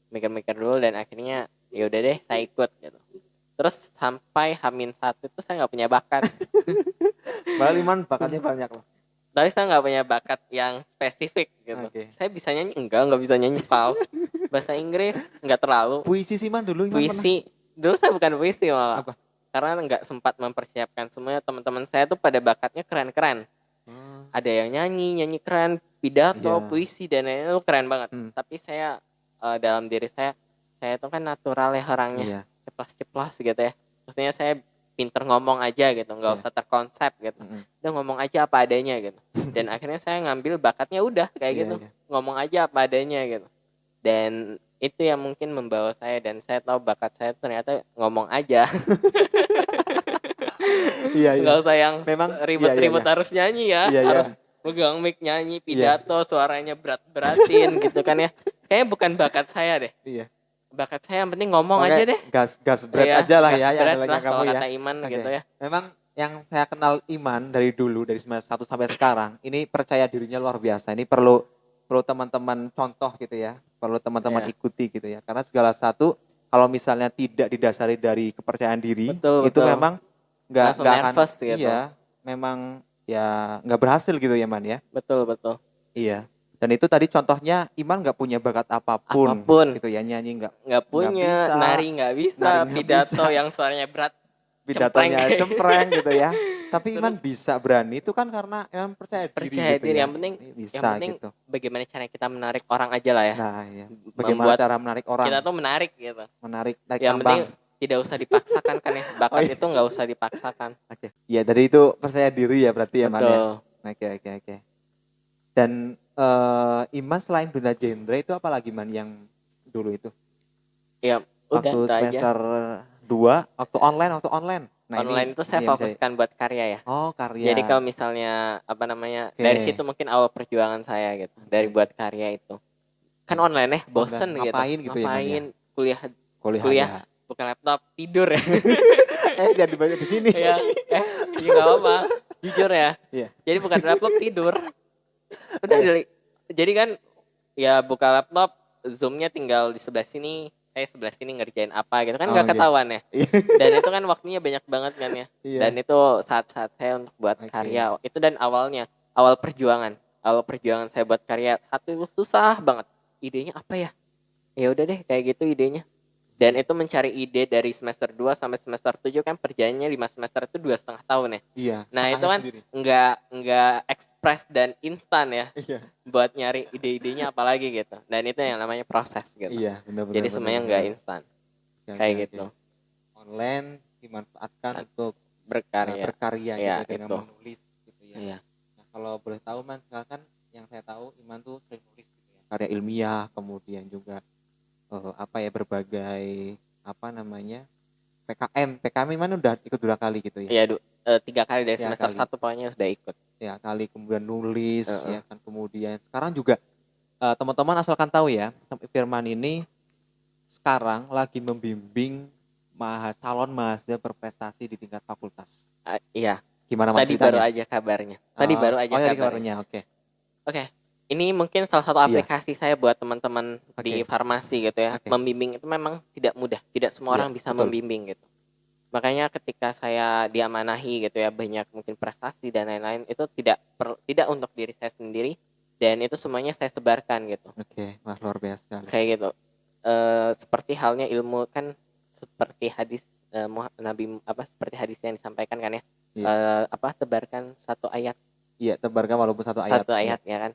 Mikir-mikir dulu dan akhirnya ya udah deh saya ikut gitu. Terus sampai H-1 itu saya nggak punya bakat. Padahal Iman bakatnya banyak loh. Tapi saya nggak punya bakat yang spesifik gitu. Oke. Saya bisa nyanyi nggak bisa nyanyi fals. Bahasa Inggris nggak terlalu. Puisi sih Man dulu Iman pernah. Puisi dulu saya bukan puisi malah. Apa? Karena nggak sempat mempersiapkan semuanya. Teman-teman saya tuh pada bakatnya keren-keren. Ada yang nyanyi keren, pidato, puisi dan lain-lain itu keren banget. Tapi saya dalam diri saya tuh kan natural ya orangnya, ceplas-ceplas gitu ya. Maksudnya saya pinter ngomong aja gitu, nggak usah terkonsep gitu. Udah ngomong aja apa adanya gitu. Dan akhirnya saya ngambil bakatnya udah kayak gitu, ngomong aja apa adanya gitu. Dan itu yang mungkin membawa saya, dan saya tahu bakat saya ternyata ngomong aja. Nggak usah yang ribet-ribet harus nyanyi ya, harus pegang mic nyanyi, pidato, suaranya berat-beratin gitu kan ya. Kayaknya bukan bakat saya deh. Bakat saya yang penting ngomong aja deh. Gas berat aja lah ya yang lah, kamu ya. Kata Iman gitu ya. Memang yang saya kenal Iman dari dulu, dari semester 1 sampai sekarang, ini percaya dirinya luar biasa. Ini perlu teman-teman contoh gitu ya. Perlu teman-teman ikuti gitu ya. Karena segala satu kalau misalnya tidak didasari dari kepercayaan diri, itu memang nggak akan gitu. Iya, memang ya nggak berhasil gitu ya Man ya. Betul. Iya. Dan itu tadi contohnya Iman nggak punya bakat apapun. Gitu ya, nyanyi nggak punya, bisa, nari nggak bisa, pidato yang suaranya berat, pidatonya cempreng gitu ya. Tapi Iman bisa berani itu kan karena emang percaya diri gitu ya. Yang penting bisa gitu. Bagaimana cara kita menarik orang aja lah ya. Nah, iya. Bagaimana cara menarik orang? Kita tuh menarik gitu. Menarik yang penting tidak usah dipaksakan kan ya. Bakat itu nggak usah dipaksakan. Oke. Ya, dari itu percaya diri ya berarti ya Man ya. Oke. Dan Iman selain duta genre itu apa lagi Man yang dulu itu? Ya, waktu semester 2, waktu online. Nah, online itu saya fokuskan buat karya ya. Oh, karya. Jadi kalau misalnya dari situ mungkin awal perjuangan saya gitu. Dari buat karya itu. Kan online bosen gitu. Ngapain gitu ya? Kuliah. Buka laptop, tidur ya. Jadi banyak di sini. Ya, enggak apa-apa. Jujur ya. Iya. Jadi bukan laptop, tidur. Udah Iya. jadi kan ya buka laptop, Zoom-nya tinggal di sebelah sini, saya sebelah sini ngerjain apa gitu kan Oh, nggak oke. ketahuan ya. Iya. Dan itu kan waktunya banyak banget kan ya. Dan Iya. itu saat-saat saya untuk buat Oke. karya. Itu dan awal perjuangan. Awal perjuangan saya buat karya satu itu susah banget. Idenya apa ya? Ya udah deh kayak gitu idenya. Dan itu mencari ide dari semester 2 sampai semester 7 kan perjalanannya 5 semester itu 2,5 tahun ya. Iya, Nah itu setengahnya kan sendiri. nggak ekspres dan instan ya Iya. buat nyari ide-idenya apalagi gitu. Dan itu yang namanya proses gitu. Iya, benar benar Jadi benar semuanya benar nggak benar. instan Oke oke kayak oke. gitu. Online dimanfaatkan Kan untuk berkarya. berkarya gitu Ya ya dengan itu. menulis gitu ya. Iya. Nah, kalau boleh tahu Man, sekarang kan yang saya tahu Iman tuh sering nulis gitu ya. Karya ilmiah, kemudian juga apa ya berbagai apa namanya? PKM Iman udah ikut 2 kali gitu ya. Iya 3 kali dari Ya semester kali. 1 pokoknya sudah ikut. Ya kali kemudian nulis Heeh. ya kan kemudian sekarang juga teman-teman asalkan tahu ya, Firman ini sekarang lagi membimbing calon mahasiswa berprestasi di tingkat fakultas. Iya. Gimana Man Tadi baru ceritanya? aja kabarnya. Tadi baru aja Oh ya di kabarnya. kabarnya, oke. Oke. Ini mungkin salah satu Iya, aplikasi saya buat teman-teman di oke, farmasi gitu ya. oke. Membimbing itu memang tidak mudah. Tidak semua Iya, orang bisa betul. membimbing gitu. Makanya ketika saya diamanahi gitu ya banyak mungkin prestasi dan lain-lain itu tidak untuk diri saya sendiri dan itu semuanya saya sebarkan gitu. Oke, wah luar biasa sekali. Kayak gitu. Seperti halnya ilmu kan seperti hadis Nabi seperti hadis yang disampaikan kan ya. Iya, Tebarkan satu ayat iya tebarkan walaupun satu ayat. Iya, ya kan.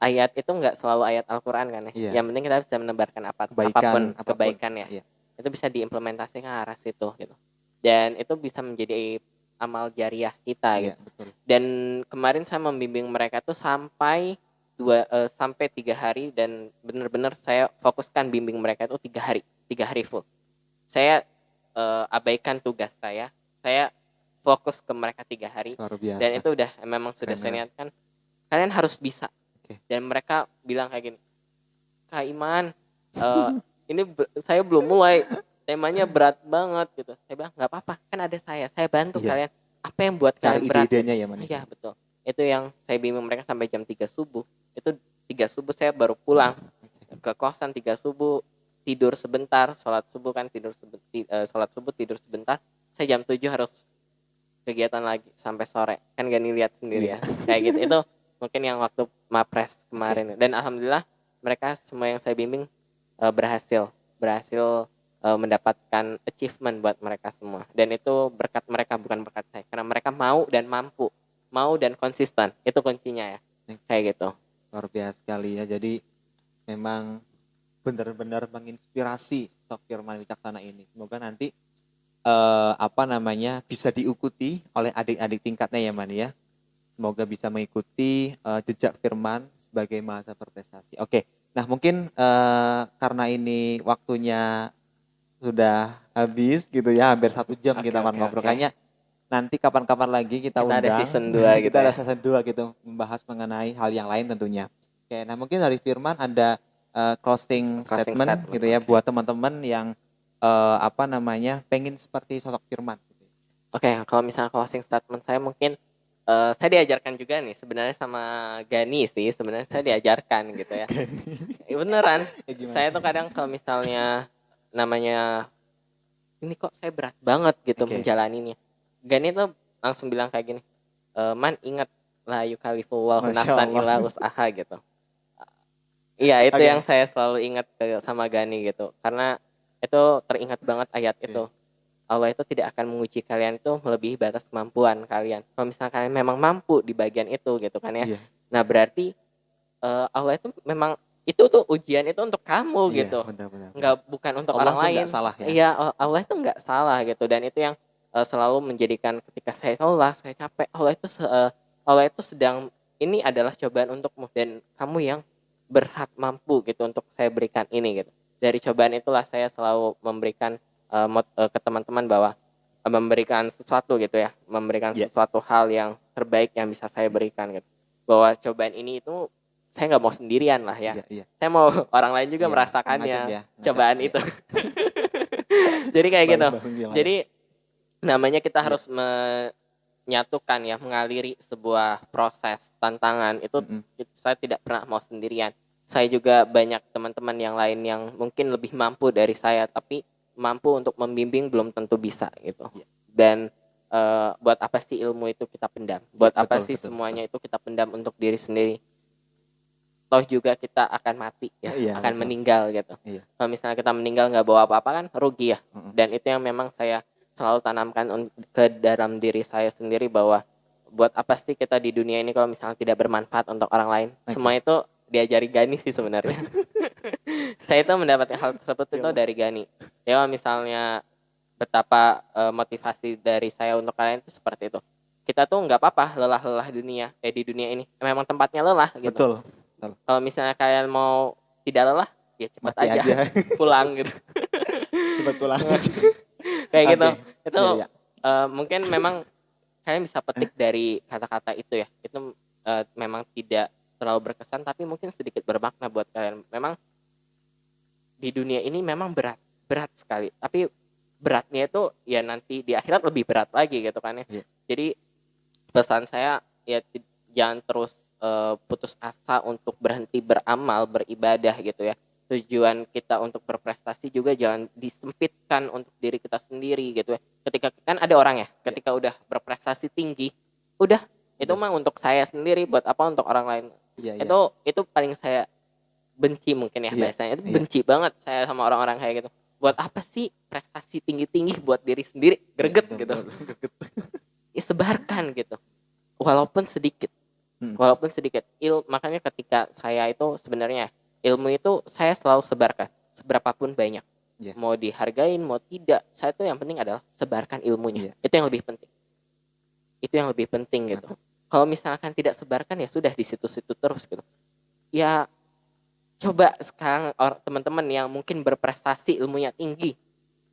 Ayat itu nggak selalu ayat Al-Qur'an kan ya. iya. Yang penting kita bisa menebarkan Kebaikan apapun apapun. kebaikan ya. Iya, Itu bisa diimplementasikan ke arah situ gitu. Dan itu bisa menjadi amal jariah kita iya gitu. betul. Dan kemarin saya membimbing mereka tuh sampai 3 hari dan benar-benar saya fokuskan bimbing mereka itu 3 hari full. Saya abaikan tugas saya fokus ke mereka 3 hari Luar dan biasa. itu udah memang sudah Keren saya banget. niatkan kalian harus bisa. Oke. Dan mereka bilang kayak gini, Kak Iman, ini saya belum mulai, temanya berat banget gitu. Saya bilang nggak apa-apa, kan ada saya bantu Iya, kalian. Apa yang buat cari kalian berat gitu? ide-idenya ya Man. Iya betul. Itu yang saya bimbing mereka sampai jam 3 subuh. Itu 3 subuh saya baru pulang ke kosan 3 subuh, tidur sebentar, sholat subuh kan sholat subuh tidur sebentar. Saya jam 7 harus kegiatan lagi sampai sore. Kan Gani lihat sendiri Iya. ya. Kayak gitu. Itu mungkin yang waktu Mapres kemarin. Oke. Dan alhamdulillah mereka semua yang saya bimbing berhasil mendapatkan achievement buat mereka semua. Dan itu berkat mereka bukan berkat saya. Karena mereka mau dan mampu, mau dan konsisten. Itu kuncinya ya. Kayak gitu. Luar biasa sekali ya. Jadi memang benar-benar menginspirasi sosok Firman Wicaksana ini. Semoga nanti bisa diikuti oleh adik-adik tingkatnya ya Man ya. Semoga bisa mengikuti jejak Firman sebagai mahasiswa berprestasi. Oke, nah mungkin karena ini waktunya sudah habis gitu ya, hampir 1 jam Oke, kita oke, ngobrol. oke. Kayaknya nanti kapan-kapan lagi kita Kita ada undang, season 2 gitu kita ada ya. season 2 gitu, membahas mengenai hal yang lain tentunya. Oke, nah mungkin dari Firman ada closing Closing statement gitu ya oke. buat teman-teman yang pengen seperti sosok Firman. Gitu. Oke, kalau misalnya closing statement saya mungkin saya diajarkan juga nih sebenarnya sama Gani sih, sebenarnya saya diajarkan gitu ya. Beneran, Ya gimana? saya tuh kadang kalau misalnya namanya ini kok saya berat banget gitu Oke. menjalaninya. Gani tuh langsung bilang kayak gini, Man ingat la yukallifullahu Masya nafsan Allah. illa usaha gitu. Iya itu Oke. yang saya selalu ingat sama Gani gitu, karena itu teringat banget ayat Oke. itu. Allah itu tidak akan menguji kalian itu melebihi batas kemampuan kalian. Kalau misalnya kalian memang mampu di bagian itu gitu kan ya. Iya, Nah berarti Allah itu memang itu tuh ujian itu untuk kamu iya, gitu. benar-benar. Nggak bukan untuk Allah orang tuh lain. nggak salah ya. Iya Allah itu nggak salah gitu dan itu yang selalu menjadikan ketika saya lelah, saya capek, Allah itu sedang ini adalah cobaan untukmu dan kamu yang berhak mampu gitu untuk saya berikan ini gitu. Dari cobaan itulah saya selalu memberikan ke teman-teman bahwa memberikan sesuatu gitu ya, memberikan Iya. sesuatu hal yang terbaik yang bisa saya berikan gitu. Bahwa cobaan ini itu saya nggak mau sendirian lah ya. Iya, iya. Saya mau orang lain juga Iya, merasakannya ngajak ya, ngajak, cobaan iya. itu. Jadi kayak gitu. Bareng-bareng gila ya. Jadi namanya kita Iya. harus menyatukan ya, mengaliri sebuah proses tantangan itu Mhm. saya tidak pernah mau sendirian. Saya juga banyak teman-teman yang lain yang mungkin lebih mampu dari saya, tapi mampu untuk membimbing belum tentu bisa gitu. Iya. Dan buat apa sih ilmu itu kita pendam? Iya, Buat apa betul sih betul betul. semuanya itu kita pendam untuk diri sendiri? Toh juga kita akan mati ya, Iya, akan betul. meninggal gitu. Iya. Kalau misalnya kita meninggal nggak bawa apa-apa kan rugi ya. Mhm. Dan itu yang memang saya selalu tanamkan ke dalam diri saya sendiri bahwa buat apa sih kita di dunia ini kalau misalnya tidak bermanfaat untuk orang lain. Semua Oke. itu diajari Gani sih sebenarnya. Saya itu mendapatkan hal tersebut Ya itu Allah. dari Gani. Ya kalau misalnya betapa motivasi dari saya untuk kalian itu seperti itu. Kita tuh nggak apa-apa lelah-lelah di dunia ini. Memang tempatnya lelah gitu. Betul. Betul. Kalau misalnya kalian mau tidak lelah, ya cepat Mati aja aja. pulang gitu. Cepat pulang. Kayak gitu. Oke. Itu Iya iya. mungkin memang kalian bisa petik dari kata-kata itu ya. Itu memang tidak terlalu berkesan tapi mungkin sedikit bermakna buat kalian. Memang di dunia ini memang berat, berat sekali. Tapi beratnya itu ya nanti di akhirat lebih berat lagi gitu kan ya. Iya. Jadi pesan saya ya jangan terus putus asa untuk berhenti beramal, beribadah gitu ya. Tujuan kita untuk berprestasi juga jangan disempitkan untuk diri kita sendiri gitu ya. Ketika kan ada orang ya, Iya. ketika udah berprestasi tinggi, udah itu Udah. mah untuk saya sendiri, buat apa untuk orang lain. Iya iya. Itu paling saya benci mungkin ya Iya. bahasanya. Itu Iya. benci banget saya sama orang-orang kayak gitu. Buat apa sih prestasi tinggi-tinggi buat diri sendiri, Iya, greget betul gitu. betul. Greget. Ya, sebarkan gitu. Walaupun sedikit. Mhm. Walaupun sedikit. Makanya ketika saya itu sebenarnya ilmu itu saya selalu sebarkan, seberapapun banyak. Iya. Mau dihargain, mau tidak, saya tuh yang penting adalah sebarkan ilmunya. Iya. Itu yang lebih penting. Itu yang lebih penting gitu. Mantap. Kalau misalkan tidak sebarkan ya sudah di situ-situ terus gitu. Ya coba sekarang teman-teman yang mungkin berprestasi ilmunya tinggi,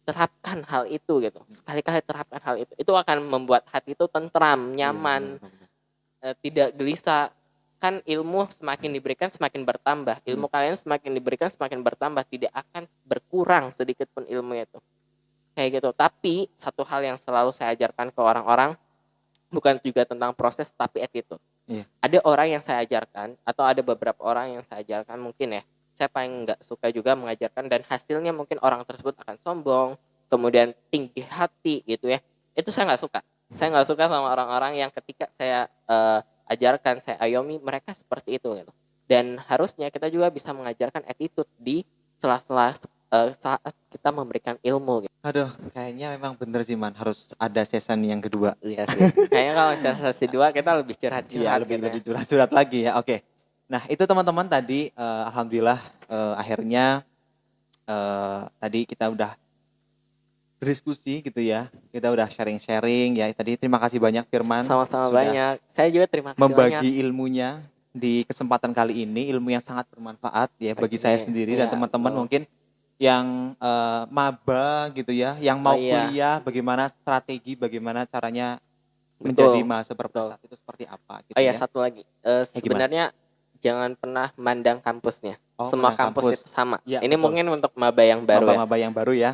terapkan hal itu gitu. Sekali-kali terapkan hal itu. Itu akan membuat hati itu tentram, Iya, benar nyaman, benar benar. tidak gelisah. Kan ilmu semakin diberikan semakin bertambah. Mhm. Ilmu kalian semakin diberikan semakin bertambah, tidak akan berkurang sedikit pun ilmunya itu. Kayak gitu. Tapi satu hal yang selalu saya ajarkan ke orang-orang bukan juga tentang proses tapi attitude. Iya. Ada orang yang saya ajarkan atau ada beberapa orang yang saya ajarkan mungkin ya. Saya paling nggak suka juga mengajarkan dan hasilnya mungkin orang tersebut akan sombong, kemudian tinggi hati gitu ya. Itu saya nggak suka. Saya nggak suka sama orang-orang yang ketika saya ajarkan, saya ayomi mereka seperti itu gitu. Dan harusnya kita juga bisa mengajarkan attitude di sela-sela saat kita memberikan ilmu gitu. Aduh, kayaknya memang bener sih Man, harus ada season yang kedua. Iya sih. Kayaknya kalau sesi 2 kita lebih Iya, curhat-curhat gitu ya. lebih curhat-curhat lagi ya. Oke. Nah, itu teman-teman tadi alhamdulillah akhirnya tadi kita udah berdiskusi gitu ya. Kita udah sharing-sharing ya. Tadi terima kasih banyak Firman Sama-sama sudah banyak. Saya juga terima kasih banyak. membagi ilmunya di kesempatan kali ini, ilmu yang sangat bermanfaat ya bagi saya Oke, sendiri dan iya teman-teman betul. mungkin yang maba gitu ya, yang Oh mau iya, kuliah, bagaimana strategi, bagaimana caranya menjadi betul, mahasiswa betul. berprestasi itu seperti apa Oh gitu iya ya. satu lagi, Ya gimana? sebenarnya jangan pernah mandang kampusnya. Oh, Semua menang kampus itu kampus. sama. Iya, Ini betul. mungkin untuk maba yang baru ya. Maba-maba yang baru ya.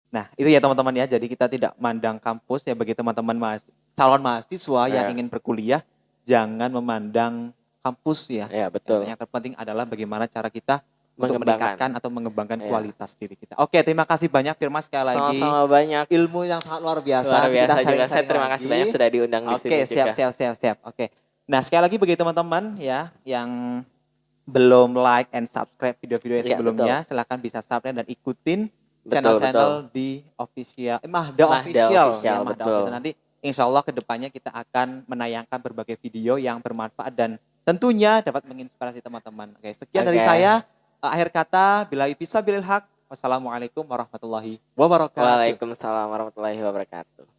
Nah, itu ya teman-teman ya. Jadi kita tidak mandang kampus ya bagi teman-teman calon mahasiswa yang Iya. ingin berkuliah, jangan memandang kampus ya. Iya betul. Yang terpenting adalah bagaimana cara kita untuk Mengembangkan. meningkatkan atau mengembangkan Iya. kualitas diri kita. Oke, terima kasih banyak Firman sekali lagi. Sama-sama banyak. Ilmu yang sangat luar biasa. Luar Nanti kita biasa juga. Saya sharing-sharing terima kasih lagi. banyak sudah diundang di sini Oke, siap, juga. siap. Oke. Nah, sekali lagi bagi teman-teman ya yang belum like and subscribe video-video yang Iya, sebelumnya, betul. silahkan bisa subscribe dan ikutin Betul, channel-channel di official, Mahda Official ya, Mahda betul. Official. Nanti insya Allah kedepannya kita akan menayangkan berbagai video yang bermanfaat dan tentunya dapat menginspirasi teman-teman. Oke, sekian dari Oke. saya. Akhir kata, billahi fisabilil haq. Wassalamualaikum warahmatullahi wabarakatuh. Waalaikumsalam warahmatullahi wabarakatuh.